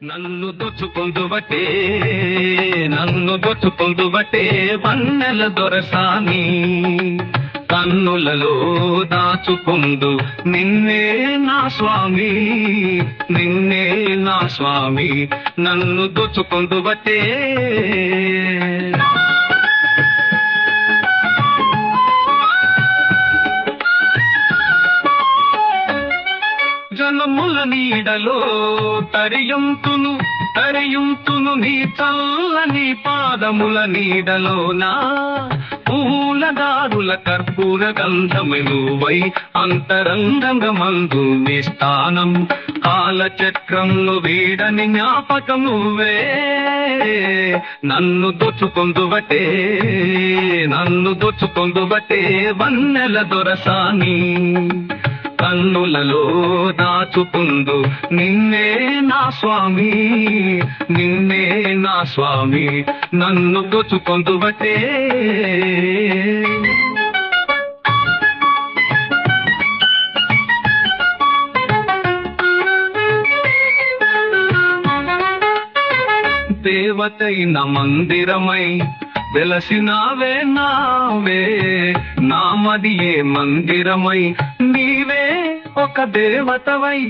నన్ను దోచుకుందువటే నన్ను దోచుకుందువటే వన్నెల దొరసాని కన్నులలో దాచుకుందు నిన్నే నా స్వామి నిన్నే నా స్వామి నన్ను దోచుకుందువటే జనముల నీడలో తరియుంతును నీ చల్లని పాదముల నీడలోనా పూలదారుల కర్పూర గంధమువై అంతరంగమందు నీ స్థానం కాలచక్రంలో వీడని జ్ఞాపకం నువ్వే నన్ను దోచుకుందువటే వన్నెల దొరసాని కన్నులలో దాచుకుందు నిన్నే నా స్వామి నిన్నే నా స్వామి నన్ను దోచుకుందువటే దేవతైన మందిరమై వెలసినావే నావే నామదియే మందిరమై నీవే ఒక దేవతవై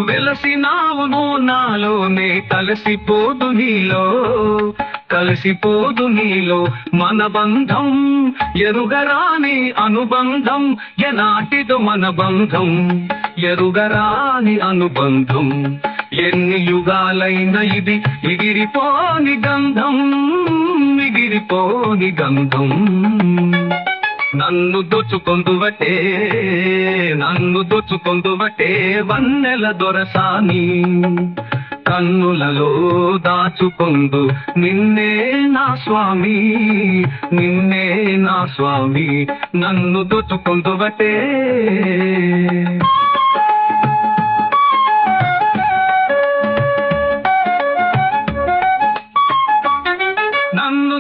వెలసినావును నాలోనే కలిసిపోదు నీలో మన బంధం ఎరుగరాని అనుబంధం ఎనాటిదో మన బంధం ఎరుగరాని అనుబంధం ఎన్ని యుగాలైన ఇది ఎగిరిపోని గంధం నన్ను దోచుకుందువటే వన్నెల దొరసాని కన్నులలో దాచుకుందు నిన్నే నా స్వామి నన్ను దోచుకుందువటే నన్ను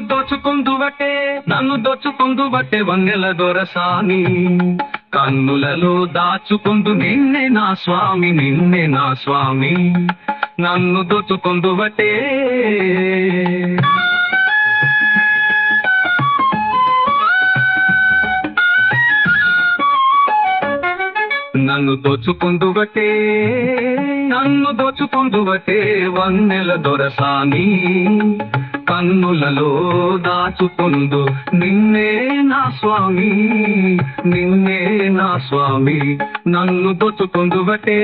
దోచుకుందువటే వన్నెల దొరసాని కన్నులలో దాచుకుందు నిన్నే నా స్వామి నన్ను దోచుకుందువటే నన్ను దోచుకుందువటే వన్నెల దొరసాని కన్నులలో దాచుకుందు నిన్నే నా స్వామి నన్ను దోచుకుందువటే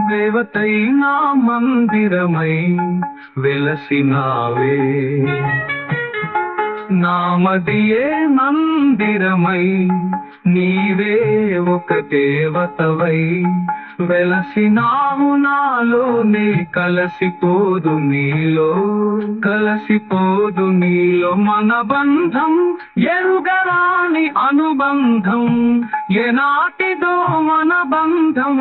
దేవతైనా మందిరమై వెలసినావే నామదియే మందిరమై నీవే ఒక దేవతవై వెలసినావు నాలోనే కలిసిపోదు నీలో మన బంధం ఎరుగరాని అనుబంధం ఎనాటిదో మన బంధం